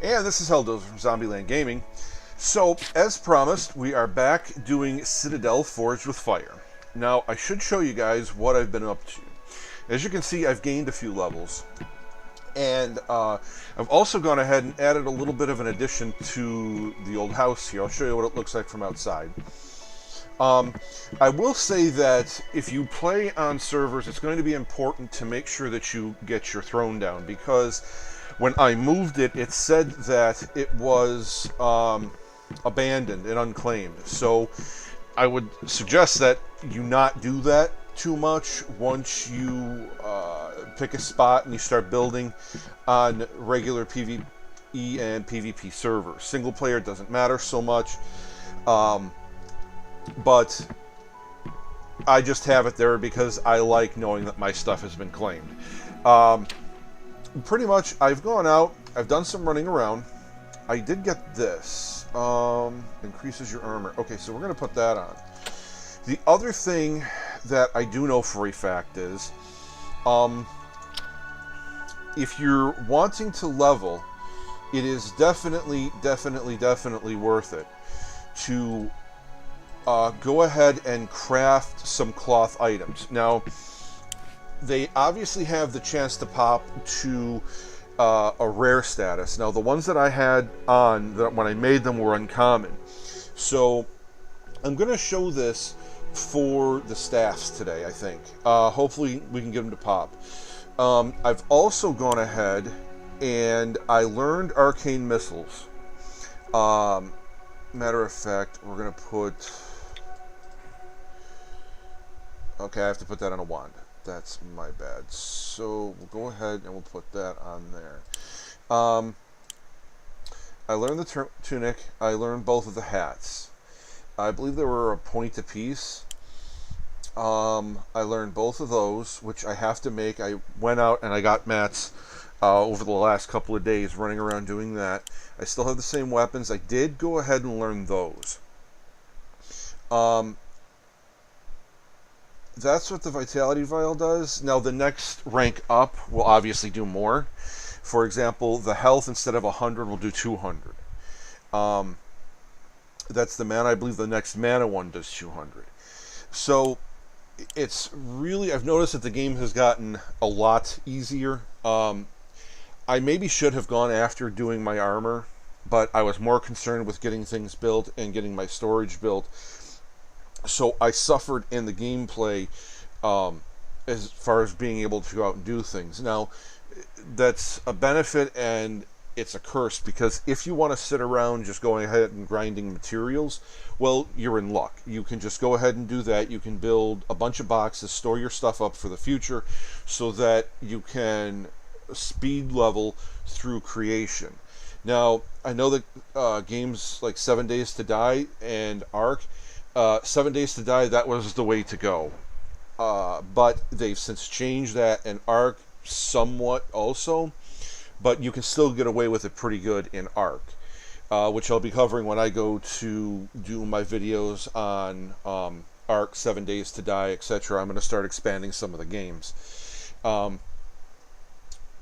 And this is Helldozer from Zombieland Gaming. So, as promised, we are back doing Citadel Forged with Fire. Now, I should show you guys what I've been up to. As you can see, I've gained a few levels. And I've also gone ahead and added a little bit of an addition to the old house here. I'll show you what it looks like from outside. I will say that if you play on servers, it's going to be important to make sure that you get your throne down, because when I moved it, it said that it was abandoned and unclaimed. So I would suggest that you not do that too much once you pick a spot and you start building on regular PvE and PvP servers. Single player doesn't matter so much, but I just have it there because I like knowing that my stuff has been claimed. Pretty much, I've gone out, I've done some running around. I did get this. Increases your armor. Okay, so we're going to put that on. The other thing that I do know for a fact is, if you're wanting to level, it is definitely worth it to go ahead and craft some cloth items. Now, they obviously have the chance to pop to a rare status. Now, the ones that I had on when I made them were uncommon. So, I'm going to show this for the staffs today, I think. Hopefully, we can get them to pop. I've also gone ahead and I learned arcane missiles. Matter of fact, we're going to put... Okay, I have to put that on a wand. That's my bad. So we'll go ahead and we'll put that on there. I learned the tunic. I learned both of the hats. I believe they were a point apiece. I learned both of those, which I have to make. I went out and I got mats over the last couple of days running around doing that. I still have the same weapons. I did go ahead and learn those. That's what the Vitality Vial does. Now, the next rank up will obviously do more. For example, the health, instead of 100, will do 200. That's the mana. I believe the next mana one does 200. So, it's really... I've noticed that the game has gotten a lot easier. I maybe should have gone after doing my armor, but I was more concerned with getting things built and getting my storage built. So I suffered in the gameplay as far as being able to go out and do things. Now, that's a benefit and it's a curse, because if you want to sit around just going ahead and grinding materials, well, you're in luck. You can just go ahead and do that. You can build a bunch of boxes, store your stuff up for the future so that you can speed level through creation. Now, I know that games like 7 Days to Die and Ark, 7 Days to Die, that was the way to go. But they've since changed that, and Ark somewhat also. But you can still get away with it pretty good in Ark, which I'll be covering when I go to do my videos on Ark, 7 Days to Die, etc. I'm going to start expanding some of the games.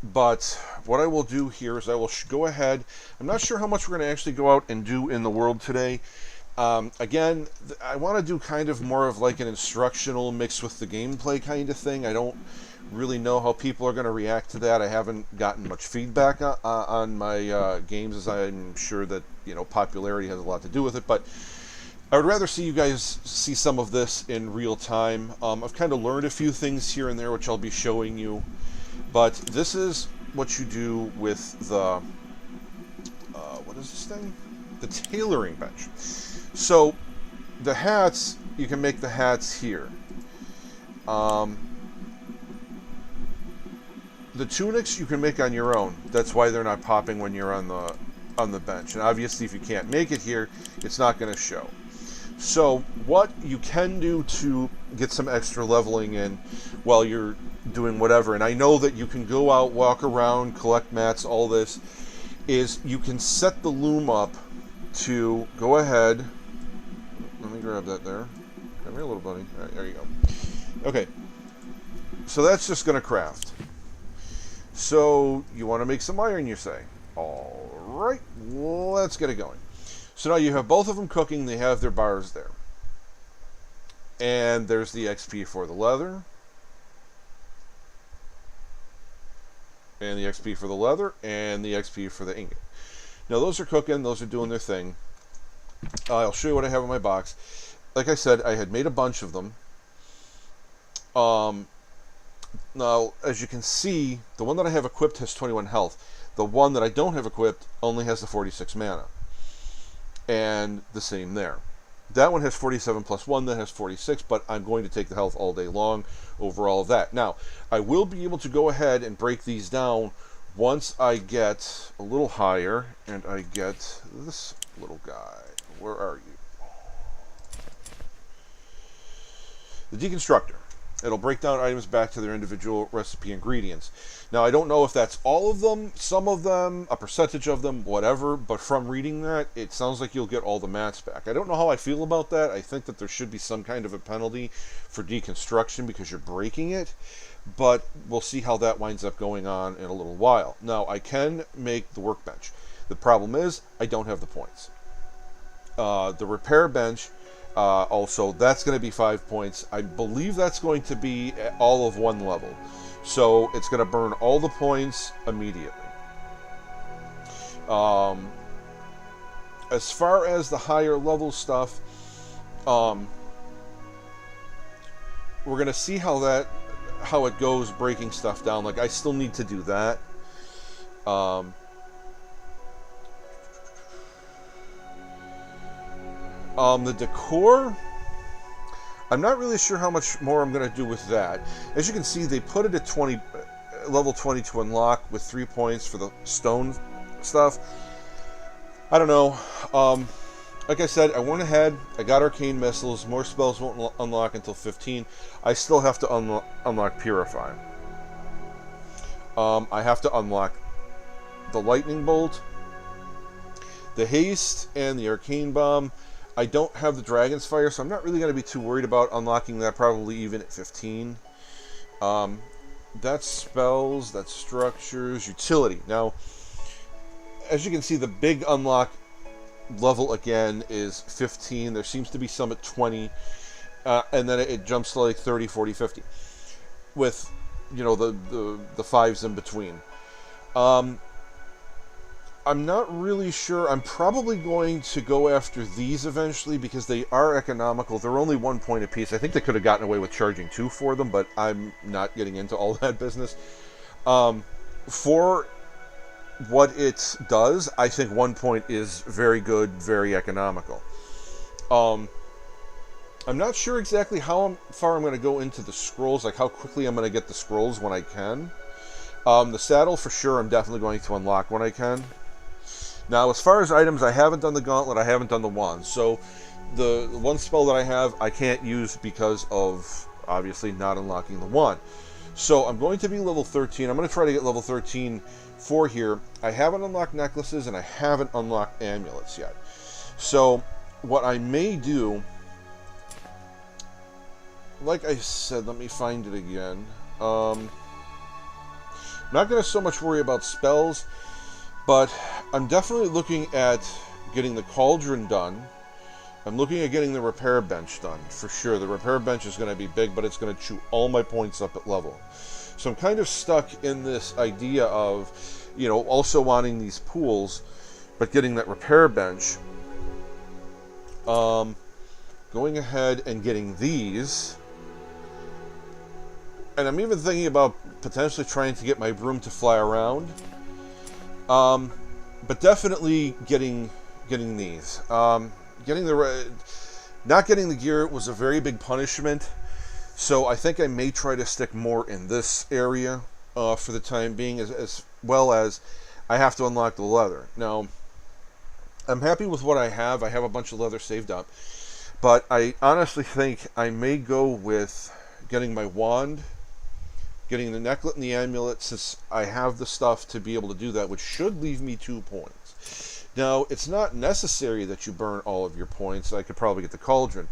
But what I will do here is I will go ahead. I'm not sure how much we're going to actually go out and do in the world today. Again, I want to do kind of more of like an instructional mixed with the gameplay kind of thing. I don't really know how people are going to react to that. I haven't gotten much feedback on my games, as I'm sure that, you know, popularity has a lot to do with it. But I would rather see you guys see some of this in real time. I've kind of learned a few things here and there, which I'll be showing you. But this is what you do with the, what is this thing? The tailoring bench. So, the hats, you can make the hats here. The tunics you can make on your own. That's why they're not popping when you're on the bench. And obviously, if you can't make it here, it's not going to show. So, what you can do to get some extra leveling in while you're doing whatever, and I know that you can go out, walk around, collect mats, all this, is you can set the loom up to go ahead. Let me grab that there. Come here, little buddy. All right, there you go. Okay. So that's just going to craft. So you want to make some iron, you say? All right, let's get it going. So now you have both of them cooking. They have their bars there. And there's the XP for the leather. And the XP for the leather. And the XP for the ingot. Now those are cooking. Those are doing their thing. I'll show you what I have in my box. Like I said, I had made a bunch of them. Now, as you can see, the one that I have equipped has 21 health. The one that I don't have equipped only has the 46 mana. And the same there. That one has 47 plus 1, that has 46, but I'm going to take the health all day long over all of that. Now, I will be able to go ahead and break these down once I get a little higher, and I get this little guy. Where are you? The Deconstructor. It'll break down items back to their individual recipe ingredients. Now, I don't know if that's all of them, some of them, a percentage of them, whatever, but from reading that, it sounds like you'll get all the mats back. I don't know how I feel about that. I think that there should be some kind of a penalty for deconstruction because you're breaking it, but we'll see how that winds up going on in a little while. Now, I can make the workbench. The problem is, I don't have the points. The repair bench, also, that's going to be 5 points. I believe that's going to be all of one level. So it's going to burn all the points immediately. As far as the higher level stuff, we're going to see how it goes breaking stuff down. Like, I still need to do that. The decor, I'm not really sure how much more I'm going to do with that. As you can see, they put it at level 20 to unlock with 3 points for the stone stuff. I don't know. Like I said, I went ahead, I got arcane missiles, more spells won't unlock until 15. I still have to unlock Purify. I have to unlock the lightning bolt, the haste, and the arcane bomb. I don't have the Dragon's Fire, so I'm not really going to be too worried about unlocking that, probably even at 15. That's spells, that's structures, utility. Now, as you can see, the big unlock level again is 15. There seems to be some at 20, and then it jumps to like 30, 40, 50, with, you know, the fives in between. I'm not really sure. I'm probably going to go after these eventually because they are economical. They're only 1 point apiece. I think they could have gotten away with charging 2 for them, but I'm not getting into all that business. For what it does, I think 1 point is very good, very economical. I'm not sure exactly how far I'm going to go into the scrolls, like how quickly I'm going to get the scrolls when I can. The saddle, for sure, I'm definitely going to unlock when I can. Now, as far as items, I haven't done the gauntlet, I haven't done the wand. So, the one spell that I have, I can't use because of, obviously, not unlocking the wand. So, I'm going to be level 13. I'm going to try to get level 13 for here. I haven't unlocked necklaces, and I haven't unlocked amulets yet. So, what I may do, like I said, let me find it again. I'm not going to so much worry about spells, but I'm definitely looking at getting the cauldron done. I'm looking at getting the repair bench done, for sure. The repair bench is going to be big, but it's going to chew all my points up at level. So I'm kind of stuck in this idea of, you know, also wanting these pools, but getting that repair bench. Going ahead and getting these. And I'm even thinking about potentially trying to get my broom to fly around. But definitely getting these. Not getting the gear was a very big punishment. So I think I may try to stick more in this area for the time being, as well as I have to unlock the leather. Now, I'm happy with what I have. I have a bunch of leather saved up. But I honestly think I may go with getting my wand, getting the necklet and the amulet, since I have the stuff to be able to do that, which should leave me 2 points. Now, it's not necessary that you burn all of your points. I could probably get the cauldron.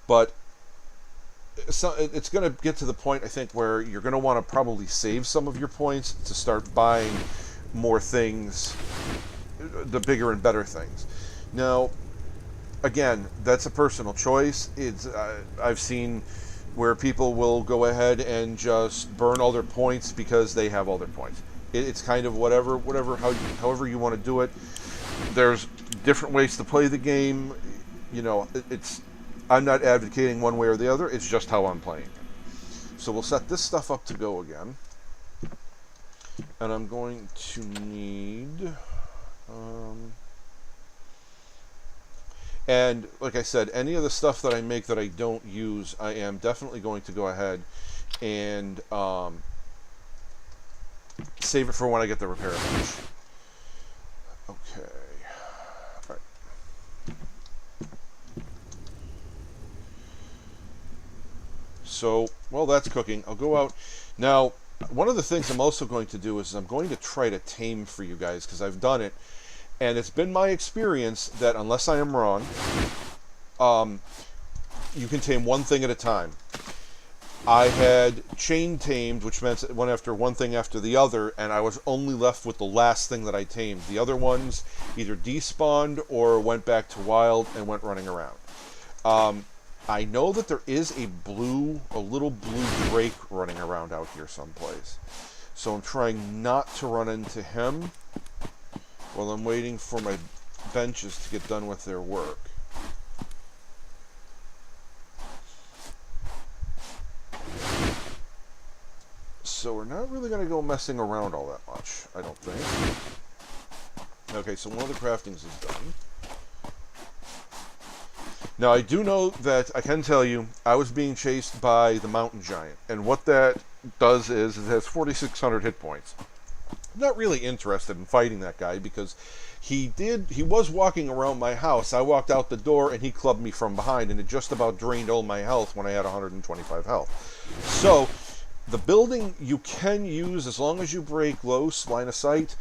But it's going to get to the point, I think, where you're going to want to probably save some of your points to start buying more things the bigger and better things. Now, again, that's a personal choice. It's I've seen where people will go ahead and just burn all their points because they have all their points. It's kind of however you want to do it. There's different ways to play the game. You know, I'm not advocating one way or the other. It's just how I'm playing it. So we'll set this stuff up to go again, and I'm going to need. And like I said, any of the stuff that I make that I don't use, I am definitely going to go ahead and save it for when I get the repair bench. Okay. All right. So, well, that's cooking. I'll go out. Now, one of the things I'm also going to do is I'm going to try to tame for you guys, because I've done it. And it's been my experience that, unless I am wrong, you can tame one thing at a time. I had chain tamed, which meant it went after one thing after the other, and I was only left with the last thing that I tamed. The other ones either despawned or went back to wild and went running around. I know that there is a little blue drake running around out here someplace. So I'm trying not to run into him while I'm waiting for my benches to get done with their work. So we're not really going to go messing around all that much, I don't think. Okay, so one of the craftings is done. Now, I do know that, I can tell you, I was being chased by the mountain giant. And what that does is, it has 4,600 hit points. I'm not really interested in fighting that guy, because he was walking around my house. I walked out the door and he clubbed me from behind, and it just about drained all my health when I had 125 health. So the building you can use, as long as you break close line of sight,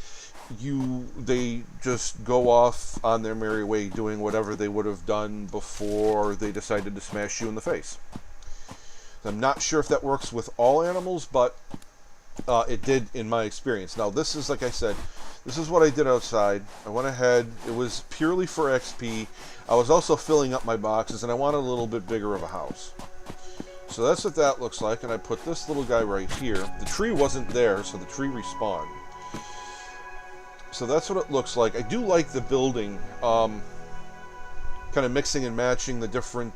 they just go off on their merry way, doing whatever they would have done before they decided to smash you in the face. I'm not sure if that works with all animals, but it did in my experience. Now, this is, like I said, this is what I did outside. I went ahead. It was purely for XP. I was also filling up my boxes, and I wanted a little bit bigger of a house. So that's what that looks like, and I put this little guy right here. The tree wasn't there, so the tree respawned. So that's what it looks like. I do like the building, kind of mixing and matching the different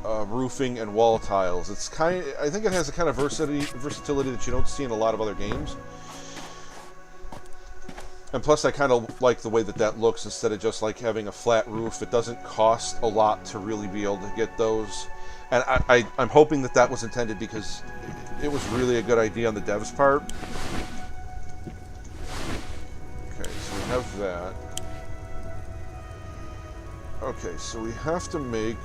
roofing and wall tiles. I think it has a kind of versatility that you don't see in a lot of other games. And plus, I kind of like the way that looks, instead of just like having a flat roof. It doesn't cost a lot to really be able to get those. And I'm hoping that was intended, because it was really a good idea on the devs' part. Okay, so we have that. Okay, so we have to make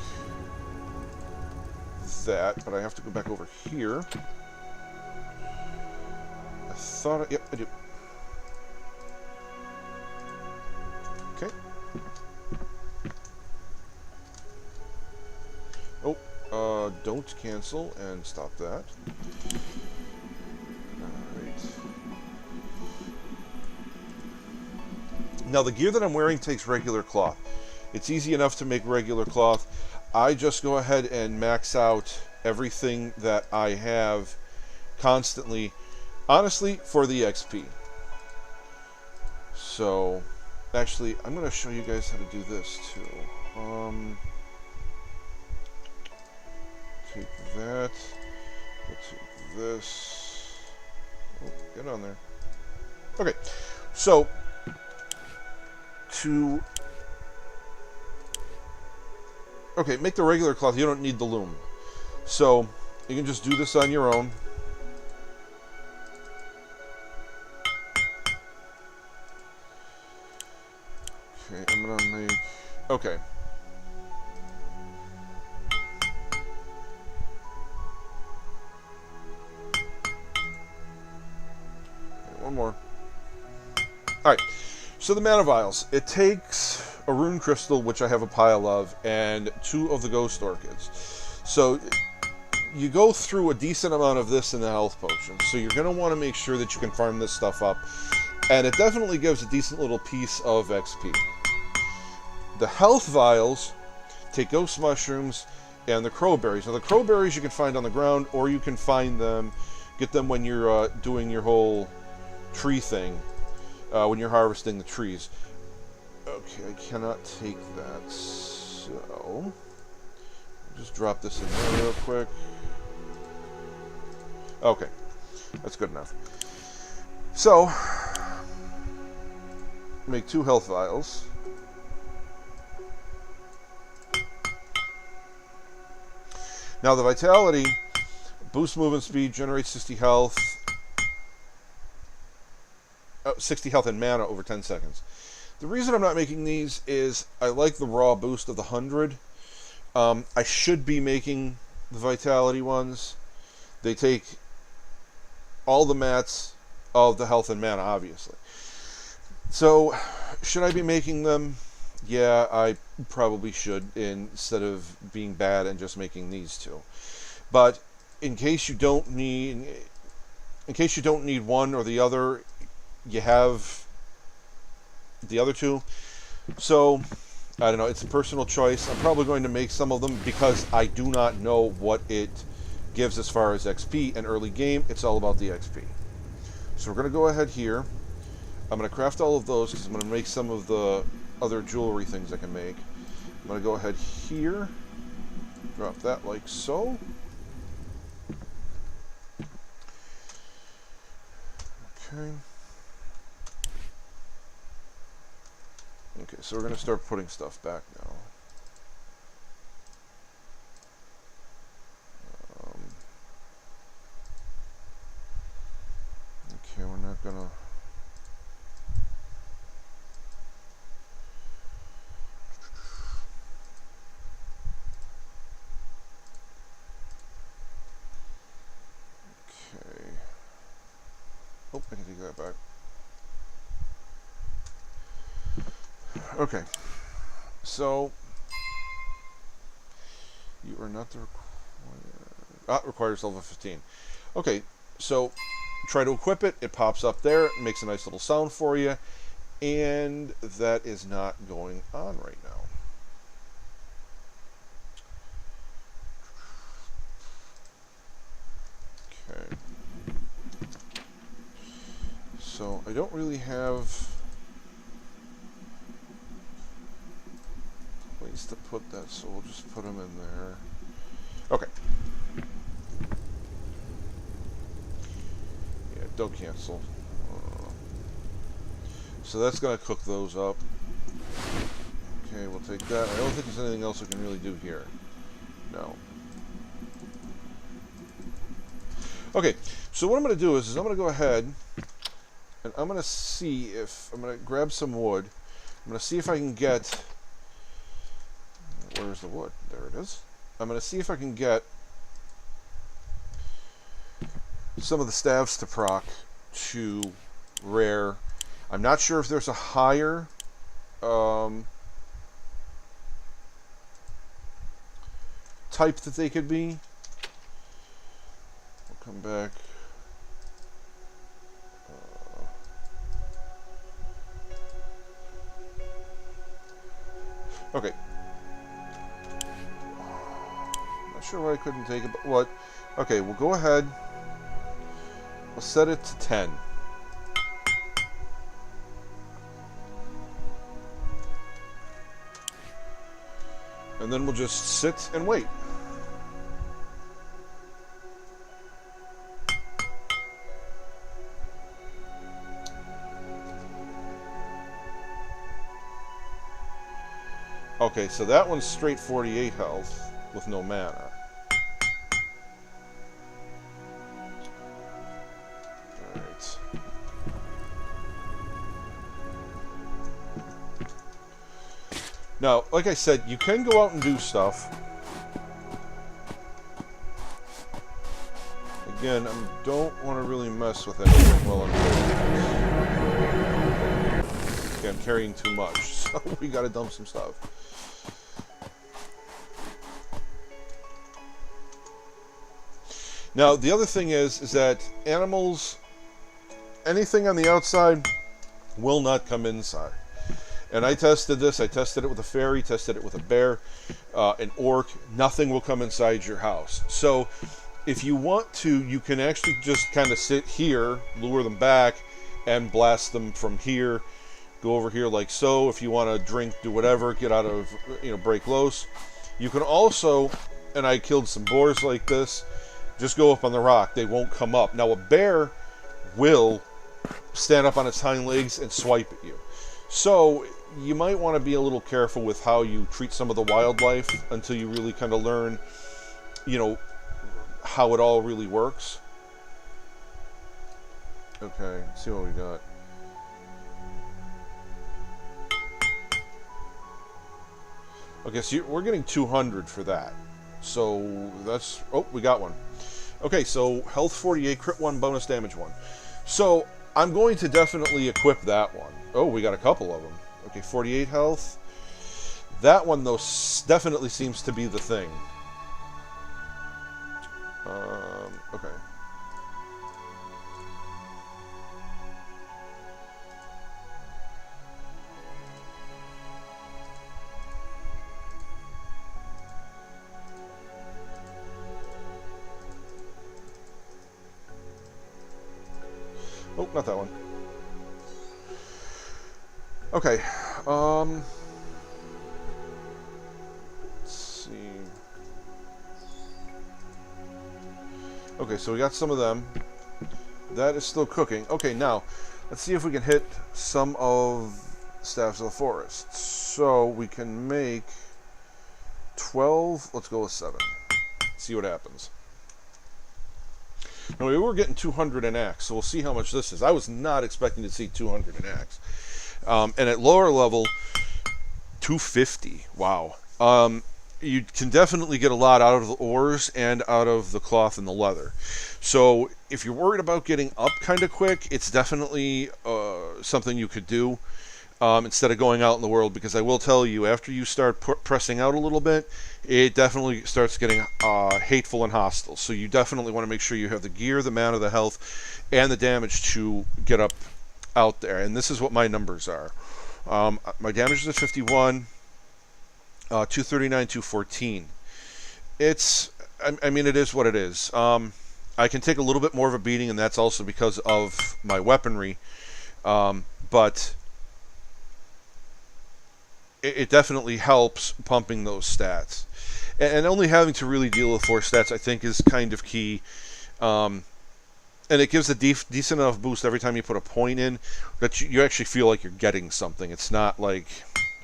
that, but I have to go back over here. Yep, I do. Okay. Don't cancel, and stop that. Alright. Now, the gear that I'm wearing takes regular cloth. It's easy enough to make regular cloth. I just go ahead and max out everything that I have constantly, honestly, for the XP. So, actually, I'm going to show you guys how to do this, too. Take that. We'll take this. Oh, get on there. Okay, so make the regular cloth. You don't need the loom, so you can just do this on your own. Okay, I'm gonna make. Okay. One more. Alright, so the mana vials. It takes a rune crystal, which I have a pile of, and 2 of the ghost orchids. So you go through a decent amount of this in the health potions. So you're going to want to make sure that you can farm this stuff up. And it definitely gives a decent little piece of XP. The health vials take ghost mushrooms and the crowberries. Now the crowberries you can find on the ground, or you can find them, get them when you're doing your whole tree thing, when you're harvesting the trees. Okay, I cannot take that, so I'll just drop this in there real quick. Okay, that's good enough. So, make 2 health vials. Now the vitality boosts movement speed, generates 60 health, 60 health and mana over 10 seconds. The reason I'm not making these is I like the raw boost of the 100. I should be making the vitality ones. They take all the mats of the health and mana, obviously. So, should I be making them? Yeah, I probably should, instead of being bad and just making these 2. But in case you don't need one or the other, you have the other 2. So, I don't know, it's a personal choice. I'm probably going to make some of them because I do not know what it gives as far as XP. In early game, it's all about the XP. So we're going to go ahead here. I'm going to craft all of those because I'm going to make some of the other jewelry things I can make. I'm going to go ahead here, drop that like so. Okay. Okay, so we're going to start putting stuff back now. Okay, we're not going to... Okay. Oh, I can take that back. Okay, so you are not the requires level 15. Okay, so try to equip it. It pops up there. It makes a nice little sound for you, and that is not going on right now. Okay, so I don't really have place to put that, so we'll just put them in there. Okay. Yeah, don't cancel. So that's going to cook those up. Okay, we'll take that. I don't think there's anything else we can really do here. No. Okay, so what I'm going to do is I'm going to go ahead and I'm going to see if... I'm going to grab some wood. I'm going to see if I can get... Where's the wood? There it is. I'm going to see if I can get some of the staves to proc to rare. I'm not sure if there's a higher type that they could be. We'll come back. Okay. Not sure why I couldn't take it, but what? Okay, we'll go ahead. We'll set it to 10. And then we'll just sit and wait. Okay, so that one's straight 48 health with no mana. Alright. Now, like I said, you can go out and do stuff. Again, I don't want to really mess with anything while I'm doing this. Okay, I'm carrying too much, so we gotta dump some stuff. Now, the other thing is that animals, anything on the outside, will not come inside. And I tested this. I tested it with a fairy, tested it with a bear, an orc. Nothing will come inside your house. So if you want to, you can actually just kind of sit here, lure them back, and blast them from here. Go over here like so. If you want to drink, do whatever, get out of, break loose. You can also, and I killed some boars like this, just go up on the rock. They won't come up. Now a bear will stand up on its hind legs and swipe at you. So you might want to be a little careful with how you treat some of the wildlife until you really kind of learn, how it all really works. Okay, let's see what we got. Okay, so we're getting 200 for that. So that's... Oh, we got one. Okay, so health 48, crit 1, bonus damage 1. So I'm going to definitely equip that one. Oh, we got a couple of them. Okay, 48 health. That one, though, definitely seems to be the thing. Okay. Oh, not that one. Okay. Let's see. Okay, so we got some of them. That is still cooking. Okay, now, let's see if we can hit some of Staffs of the Forest. So, we can make 12. Let's go with 7. See what happens. Now, we were getting 200 in Axe, so we'll see how much this is. I was not expecting to see 200 in Axe. And at lower level, 250. Wow. You can definitely get a lot out of the ores and out of the cloth and the leather. So if you're worried about getting up kind of quick, it's definitely something you could do instead of going out in the world, because I will tell you, after you start pressing out a little bit, it definitely starts getting hateful and hostile. So you definitely want to make sure you have the gear, the mana, the health, and the damage to get up out there. And this is what my numbers are. My damage is at 51, 239, 214. It's, I mean, it is what it is. I can take a little bit more of a beating, and that's also because of my weaponry. But it definitely helps pumping those stats. And only having to really deal with 4 stats, I think, is kind of key. And it gives a decent enough boost every time you put a point in that you actually feel like you're getting something. It's not like,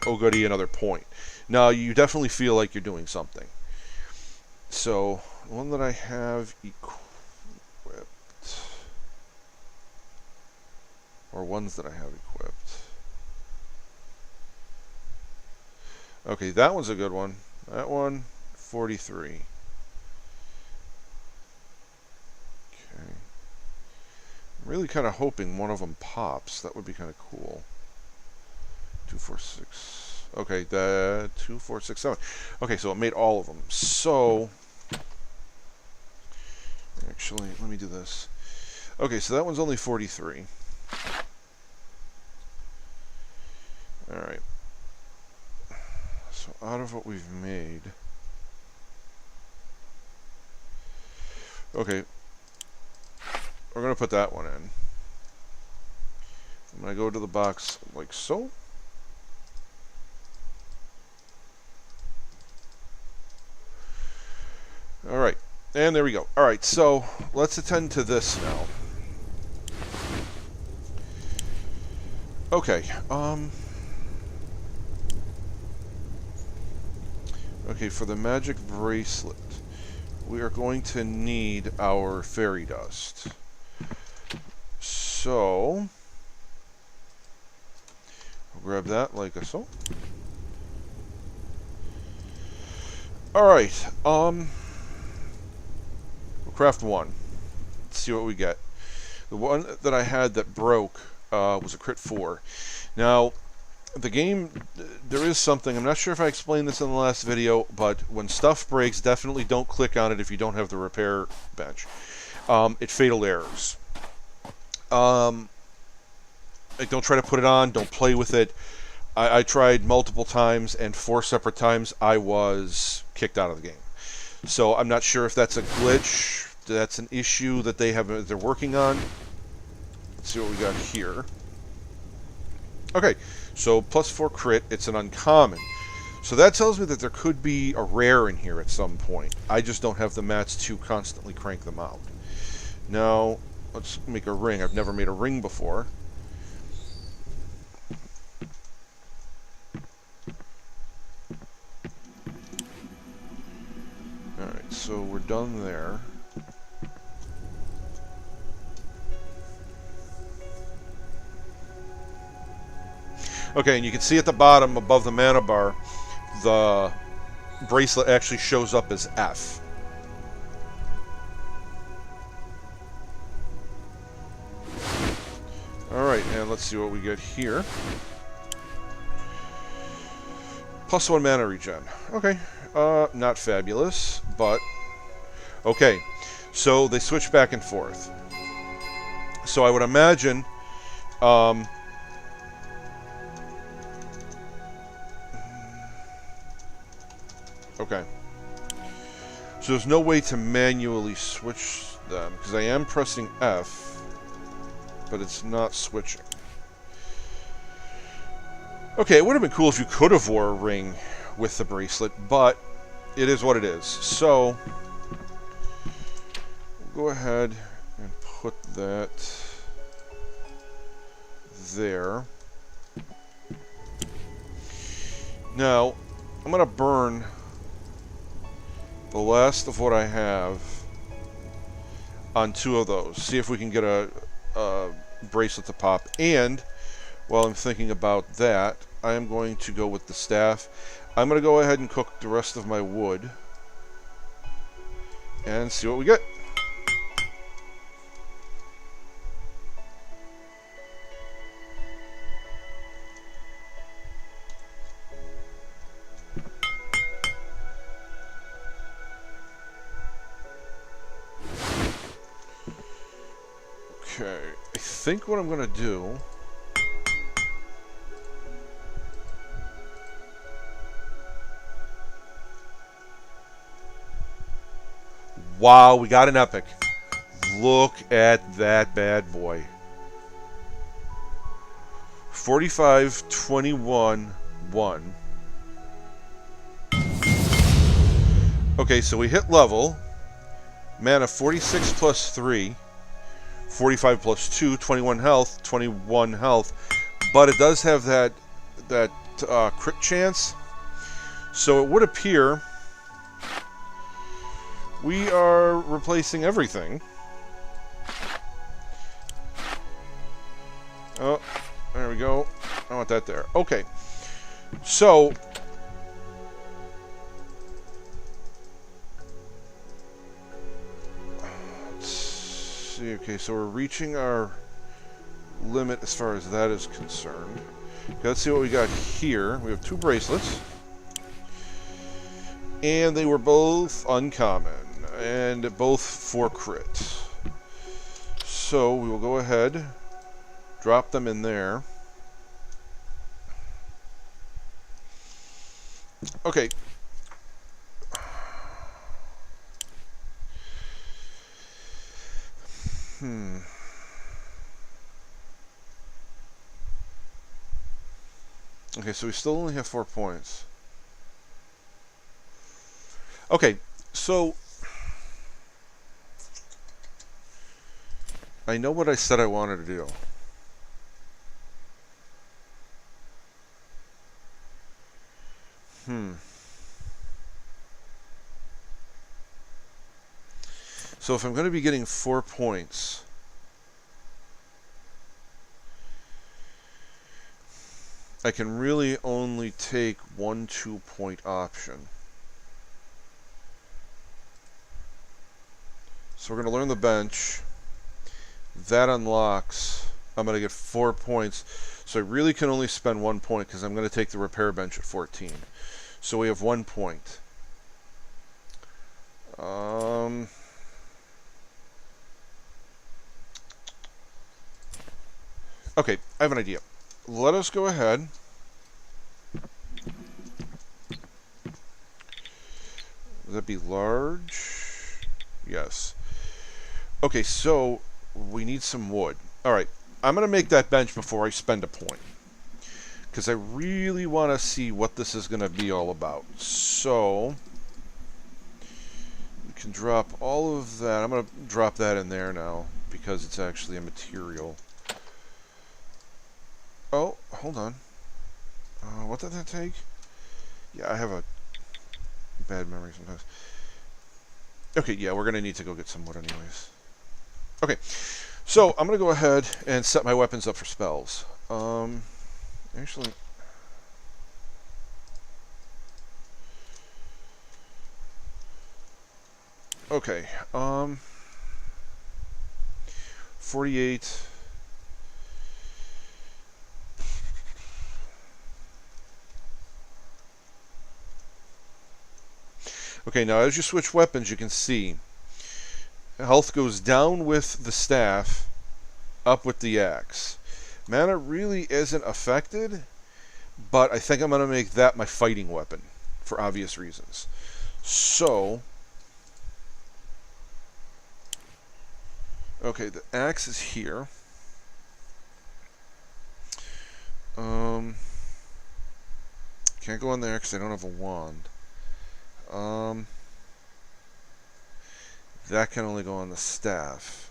oh goody, another point. No, you definitely feel like you're doing something. So, one that I have equipped, or ones that I have equipped. Okay, that one's a good one. That one, 43. Okay. I'm really kind of hoping one of them pops. That would be kind of cool. 2, 4, 6. Okay, the 2, 4, 6, 7. Okay, so it made all of them. So, actually, let me do this. Okay, so that one's only 43. Alright. So out of what we've made... Okay. We're going to put that one in. I'm going to go to the box like so. Alright. And there we go. Alright, so let's attend to this now. Okay. Okay, for the magic bracelet, we are going to need our fairy dust. So, I'll grab that like so. Alright, we'll craft one. Let's see what we get. The one that I had that broke was a crit 4. Now, the game, there is something, I'm not sure if I explained this in the last video, but when stuff breaks, definitely don't click on it if you don't have the repair bench. It fatal errors. Like, don't try to put it on. Don't play with it. I tried multiple times, and 4 separate times I was kicked out of the game. So I'm not sure if that's a glitch. That's an issue that they're working on. Let's see what we got here. Okay, so +4 crit. It's an uncommon. So that tells me that there could be a rare in here at some point. I just don't have the mats to constantly crank them out. Now, let's make a ring. I've never made a ring before. Alright, so we're done there. Okay, and you can see at the bottom, above the mana bar, the bracelet actually shows up as F. Alright, and let's see what we get here. +1 mana regen. Okay, not fabulous, but... Okay, so they switch back and forth. So I would imagine... okay. So there's no way to manually switch them, because I am pressing F, but it's not switching. Okay, it would have been cool if you could have wore a ring with the bracelet, but it is what it is. So, we'll go ahead and put that there. Now, I'm going to burn the last of what I have on 2 of those. See if we can get a bracelet to pop. And while I'm thinking about that, I am going to go with the staff. I'm going to go ahead and cook the rest of my wood and see what we get. Okay, I think what I'm going to do... Wow, we got an epic. Look at that bad boy. 45, 21, 1. Okay, so we hit level. Mana 46 plus 3. 45 plus 2, 21 health, 21 health. But it does have that crit chance. So it would appear we are replacing everything. Oh, there we go. I want that there. Okay. So let's see. Okay, so we're reaching our limit as far as that is concerned. Okay, let's see what we got here. We have 2 bracelets. And they were both uncommon. And both 4 crit. So we will go ahead, drop them in there. Okay. Okay, so we still only have 4 points. Okay, so I know what I said I wanted to do. So if I'm going to be getting 4 points, I can really only take 1 2-point option. So we're going to learn the bench. That unlocks. I'm going to get 4 points. So I really can only spend 1 point because I'm going to take the repair bench at 14. So we have 1 point. Okay, I have an idea. Let us go ahead. Would that be large? Yes. Okay, so we need some wood. Alright, I'm going to make that bench before I spend a point. Because I really want to see what this is going to be all about. So, we can drop all of that. I'm going to drop that in there now, because it's actually a material. Oh, hold on. What did that take? Yeah, I have a bad memory sometimes. Okay, yeah, we're going to need to go get some wood anyways. Okay, so I'm going to go ahead and set my weapons up for spells. Actually... Okay, 48... Okay, now as you switch weapons, you can see health goes down with the staff, up with the axe. Mana really isn't affected, but I think I'm going to make that my fighting weapon for obvious reasons. So, okay, the axe is here. Can't go in there because I don't have a wand. That can only go on the staff.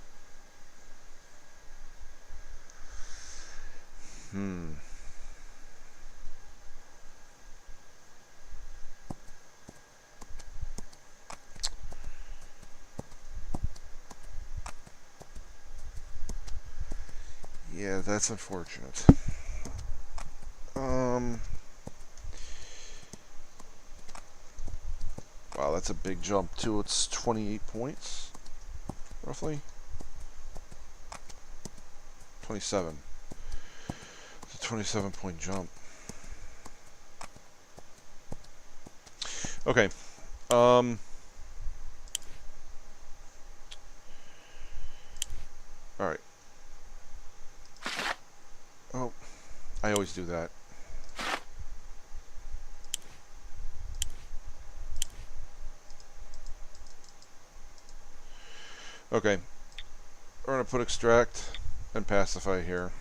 Yeah, that's unfortunate. Wow, that's a big jump too. It's 28 points, roughly. 27. It's a 27-point jump. Okay. Alright. Oh, I always do that. Okay. We're going to put extract and pacify here.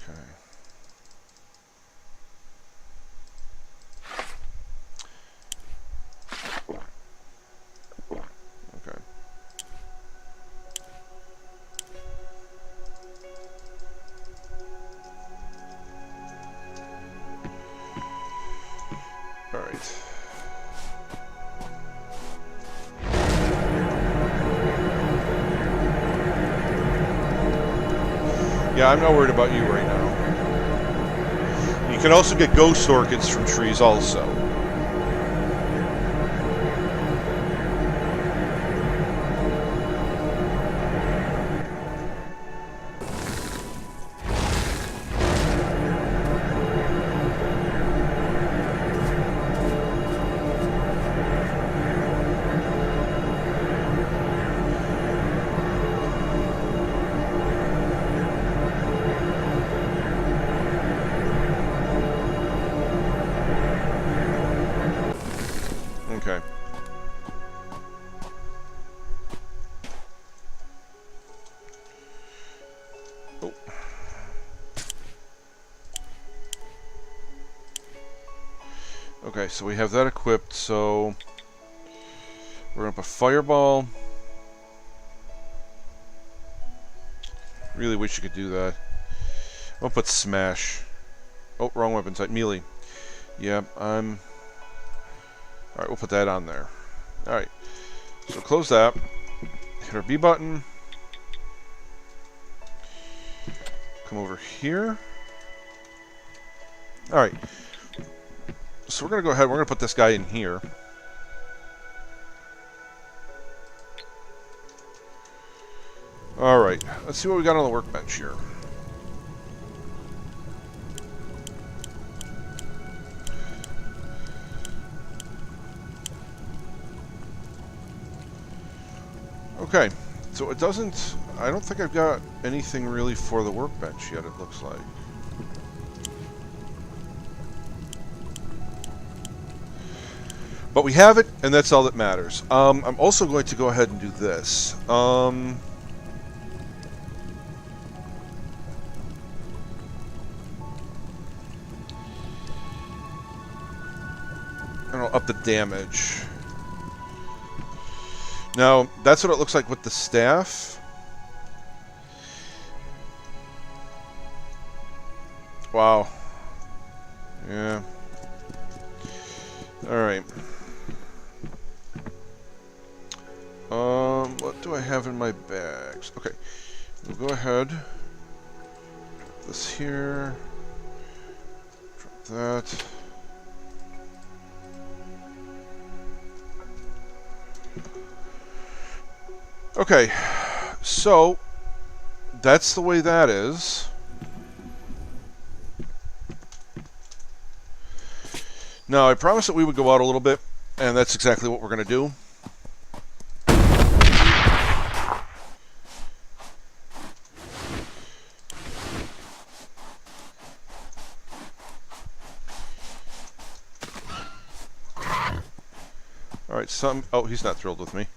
Okay. Okay. Alright. Yeah, I'm not worried about you right now. You can also get ghost orchids from trees also. Okay. Oh. Okay, so we have that equipped, so we're going to put Fireball. Really wish you could do that. I'll put Smash. Oh, wrong weapon type. Melee. Yeah, I'm... Alright, we'll put that on there. Alright. So close that. Hit our B button. Come over here. Alright. So we're going to go ahead. We're going to put this guy in here. Alright. Let's see what we got on the workbench here. Okay, so it doesn't... I don't think I've got anything really for the workbench yet, it looks like. But we have it, and that's all that matters. I'm also going to go ahead and do this. I don't know, up the damage. Now, that's what it looks like with the staff. Wow. Yeah. Alright. What do I have in my bags? Okay. We'll go ahead. Put this here. Drop that. Okay. So, that's the way that is. Now, I promised that we would go out a little bit, and that's exactly what we're going to do. Alright, oh, he's not thrilled with me.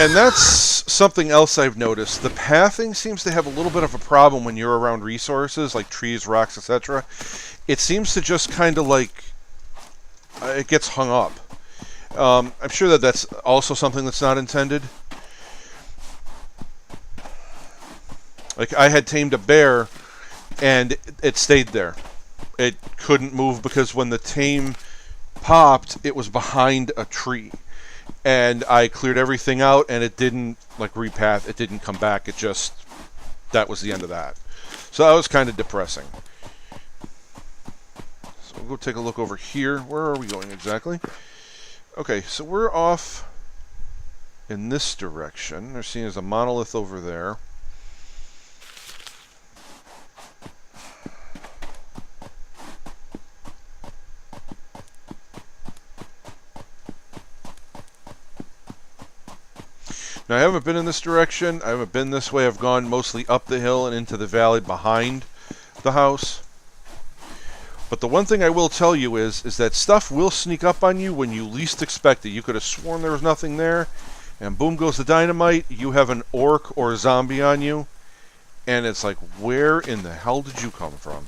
And that's something else I've noticed. The pathing seems to have a little bit of a problem when you're around resources, like trees, rocks, etc. It seems to just kind of like... it gets hung up. I'm sure that that's also something that's not intended. Like, I had tamed a bear, and it stayed there. It couldn't move because when the tame popped, it was behind a tree. And I cleared everything out, and it didn't, like, repath. It didn't come back. It just... that was the end of that. So that was kind of depressing. So we'll go take a look over here. Where are we going exactly? Okay, so we're off in this direction. There seems a monolith over there. Now, I haven't been in this direction. I haven't been this way. I've gone mostly up the hill and into the valley behind the house. But the one thing I will tell you is that stuff will sneak up on you when you least expect it. You could have sworn there was nothing there, and boom goes the dynamite. You have an orc or a zombie on you, and it's like, where in the hell did you come from?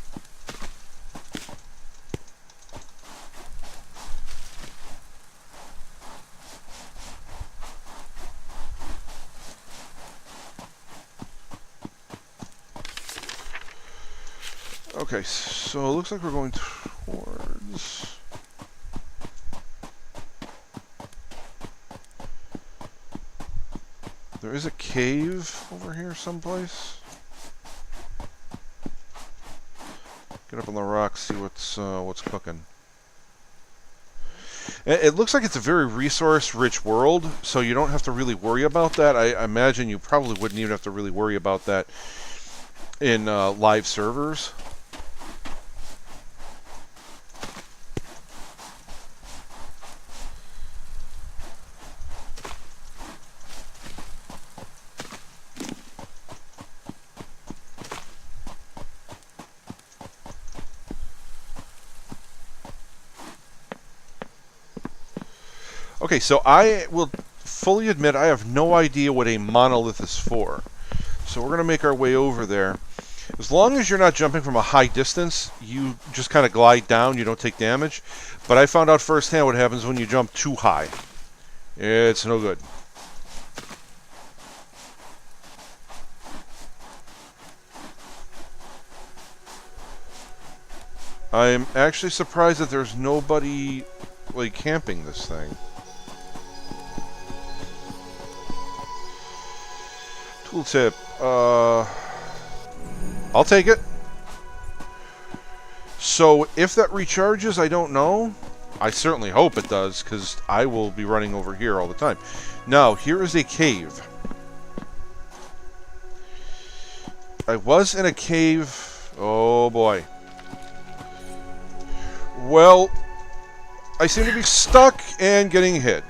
Okay, so it looks like we're going towards... there is a cave over here someplace. Get up on the rocks, see what's cooking. It looks like it's a very resource-rich world, so you don't have to really worry about that. I imagine you probably wouldn't even have to really worry about that in live servers. Okay, so I will fully admit I have no idea what a monolith is for. So we're going to make our way over there. As long as you're not jumping from a high distance, you just kind of glide down, you don't take damage. But I found out firsthand what happens when you jump too high. It's no good. I'm actually surprised that there's nobody, like, camping this thing. Tooltip. I'll take it. So, if that recharges, I don't know. I certainly hope it does, because I will be running over here all the time. Now, here is a cave. I was in a cave... oh, boy. Well, I seem to be stuck and getting hit.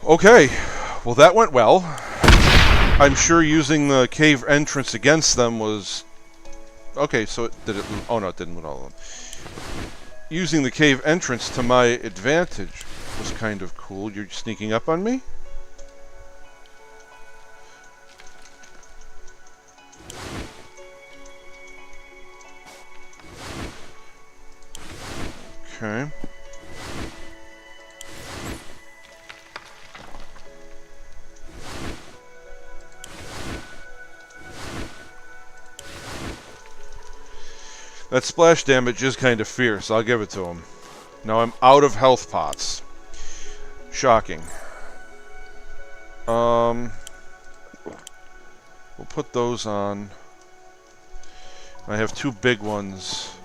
Okay, well that went well. I'm sure using the cave entrance against them was... Okay, so did it... Oh no, it didn't loot all of them. Using the cave entrance to my advantage was kind of cool. You're sneaking up on me? Okay. That splash damage is kind of fierce, I'll give it to him. Now I'm out of health pots. Shocking. We'll put those on. I have two big ones.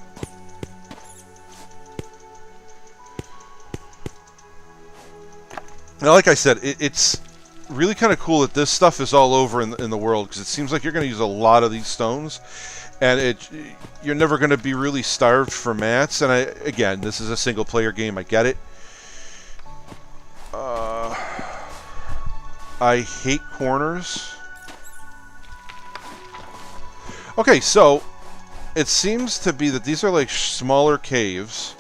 Now, like I said, it's really kind of cool that this stuff is all over in the world, because it seems like you're going to use a lot of these stones. And you're never going to be really starved for mats. And again, this is a single-player game. I get it. I hate corners. Okay, so it seems to be that these are like smaller caves.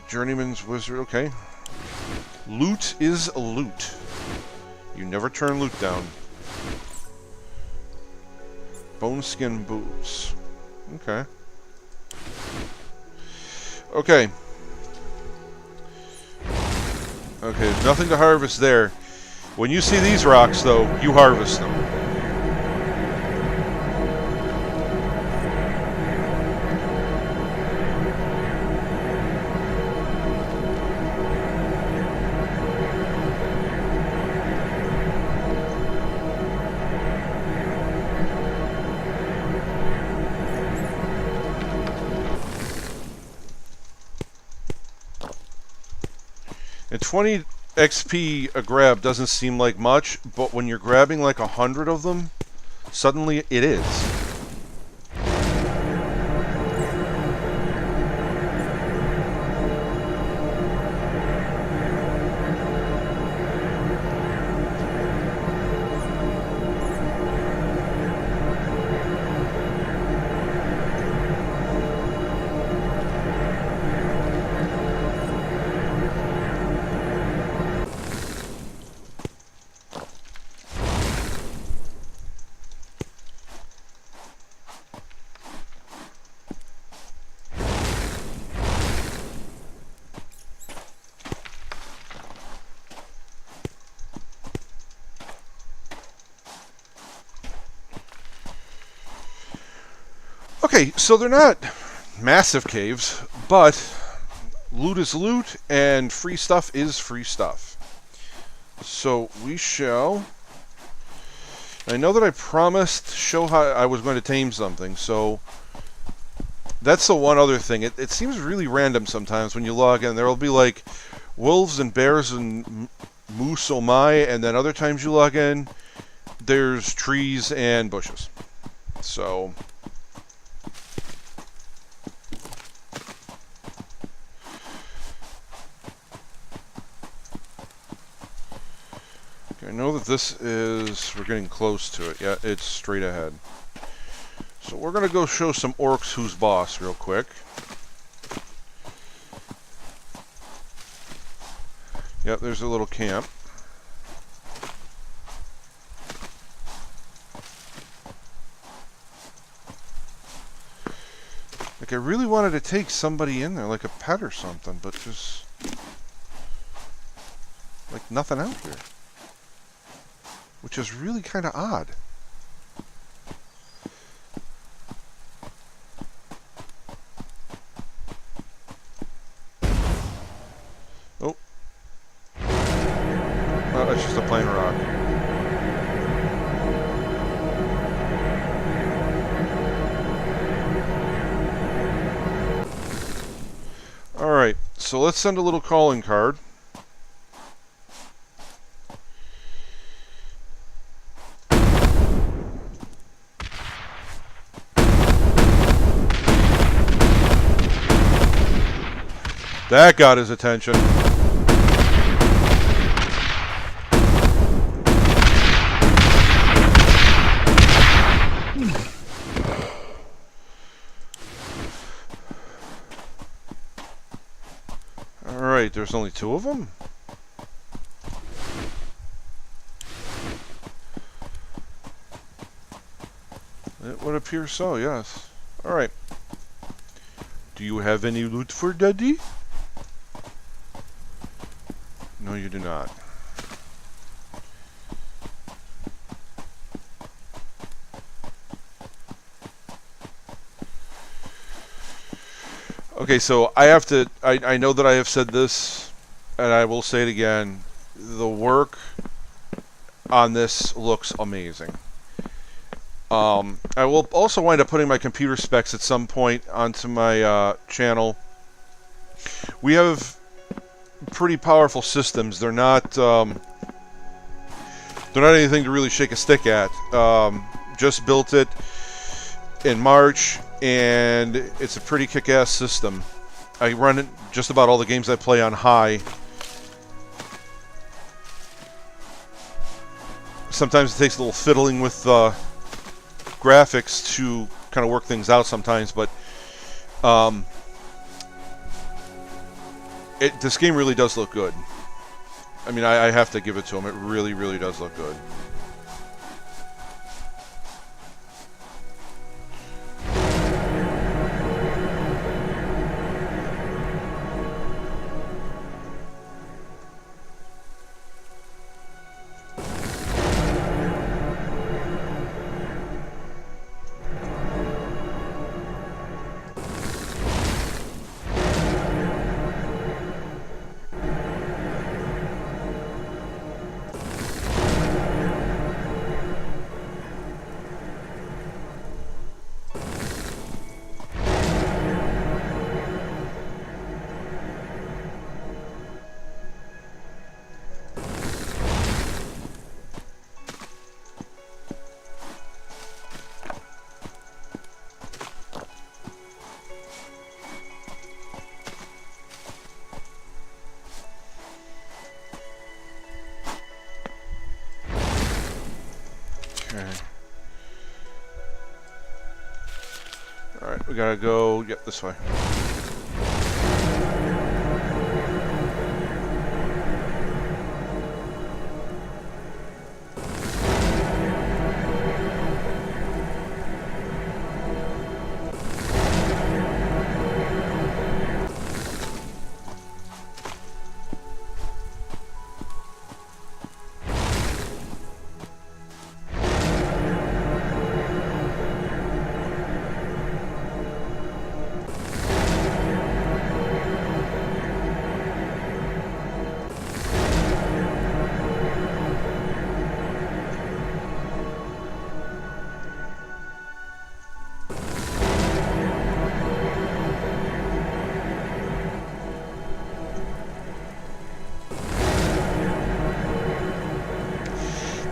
Journeyman's Wizard. Okay. Loot is loot. You never turn loot down. Bone skin boots. Okay. Okay. Okay, there's nothing to harvest there. When you see these rocks, though, you harvest them. And 20 XP a grab doesn't seem like much, but when you're grabbing like 100 of them, suddenly it is. Okay, so they're not massive caves, but loot is loot, and free stuff is free stuff. So we shall... I know that I promised to show how I was going to tame something, so that's the one other thing. It seems really random sometimes when you log in. There will be like wolves and bears and moose oh my, and then other times you log in, there's trees and bushes. So... I know that this is... we're getting close to it. Yeah, it's straight ahead. So we're going to go show some orcs who's boss real quick. Yep, there's a little camp. Like, I really wanted to take somebody in there, like a pet or something, but just... like, nothing out here. Which is really kind of odd. So let's send a little calling card. That got his attention. Alright, there's only 2 of them? It would appear so, yes. Alright. Do you have any loot for Daddy? No, you do not. Okay, so I know that I have said this, and I will say it again. The work on this looks amazing. I will also wind up putting my computer specs at some point onto my channel. We have pretty powerful systems. They're not anything to really shake a stick at. Just built it in March, and it's a pretty kick-ass system. I run it just about all the games I play on high. Sometimes it takes a little fiddling with graphics to kind of work things out sometimes, but this game really does look good. I mean, I have to give it to them. It really, really does look good. Alright, we gotta go, yep, this way.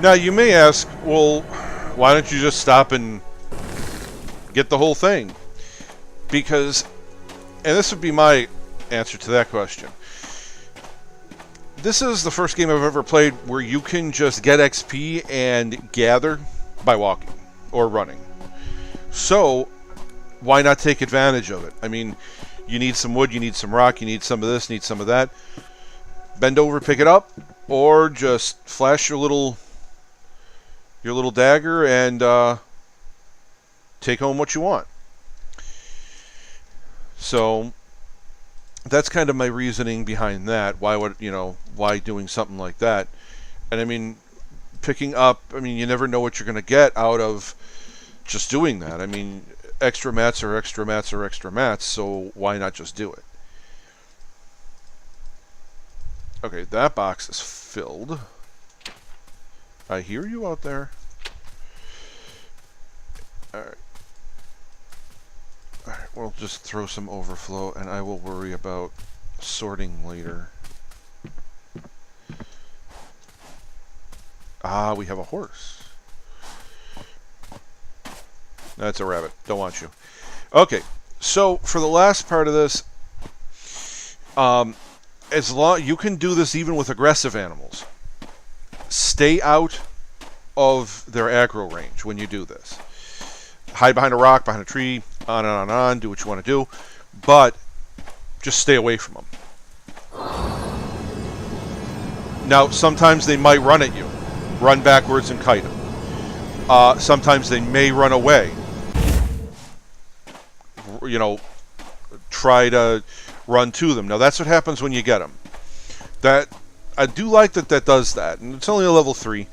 Now, you may ask, well, why don't you just stop and get the whole thing? Because, and this would be my answer to that question, this is the first game I've ever played where you can just get XP and gather by walking or running. So, why not take advantage of it? I mean, you need some wood, you need some rock, you need some of this, need some of that. Bend over, pick it up, or just flash your little dagger and take home what you want. So that's kind of my reasoning behind that. Why doing something like that? And I mean, picking up, I mean, you never know what you're going to get out of just doing that. I mean, extra mats are extra mats are extra mats, so why not just do it? Okay, that box is filled. I hear you out there. Alright. Alright, we'll just throw some overflow and I will worry about Sorting later. Ah, we have a horse. That's a rabbit. Don't want you. Okay, so for the last part of this, as long you can do this even with aggressive animals. Stay out of their aggro range when you do this. Hide behind a rock, behind a tree, on and on and on. Do what you want to do, but just stay away from them. Now, sometimes they might run at you, run backwards and kite them. Sometimes they may run away. You know, try to run to them. Now, that's what happens when you get them. That I do like that does that, and it's only a level 3,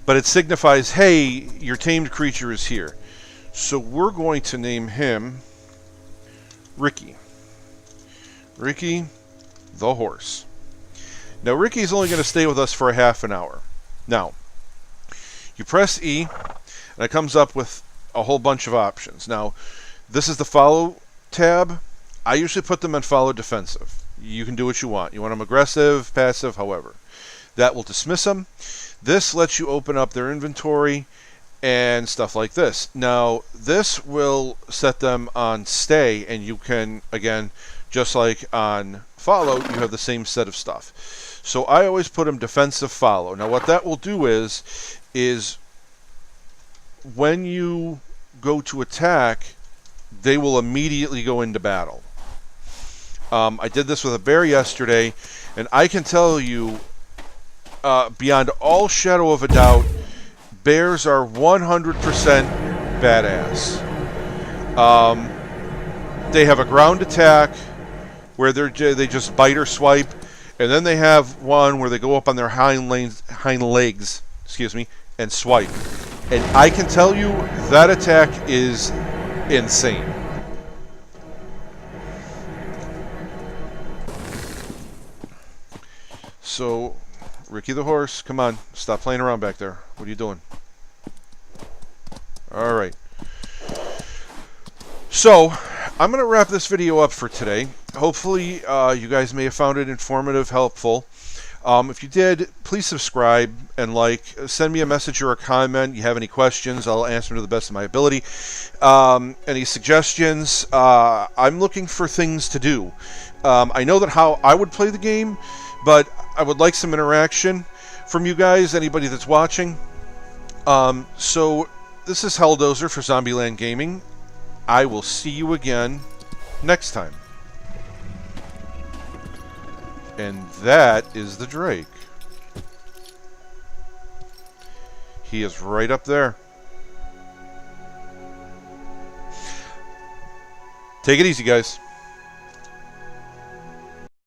but it signifies, hey, your tamed creature is here. So we're going to name him Ricky. Ricky the horse. Now, Ricky's only going to stay with us for a half an hour. Now, you press E, and it comes up with a whole bunch of options. Now, this is the follow tab. I usually put them in follow defensive. You can do what you want. You want them aggressive, passive, however. That will dismiss them. This lets you open up their inventory and stuff like this. Now, this will set them on stay, and you can, again, just like on follow, you have the same set of stuff. So I always put them defensive follow. Now, what that will do is when you go to attack, they will immediately go into battle. I did this with a bear yesterday, and I can tell you, beyond all shadow of a doubt, bears are 100% badass. They have a ground attack where they just bite or swipe, and then they have one where they go up on their hind legs, and swipe. And I can tell you that attack is insane. So, Ricky the horse, come on, stop playing around back there. What are you doing? All right. So, I'm going to wrap this video up for today. Hopefully, you guys may have found it informative, helpful. If you did, please subscribe and like. Send me a message or a comment. You have any questions, I'll answer them to the best of my ability. Any suggestions? I'm looking for things to do. I know that how I would play the game, but I would like some interaction from you guys, anybody that's watching. So, this is Helldozer for Zombieland Gaming. I will see you again next time. And that is the Drake. He is right up there. Take it easy, guys.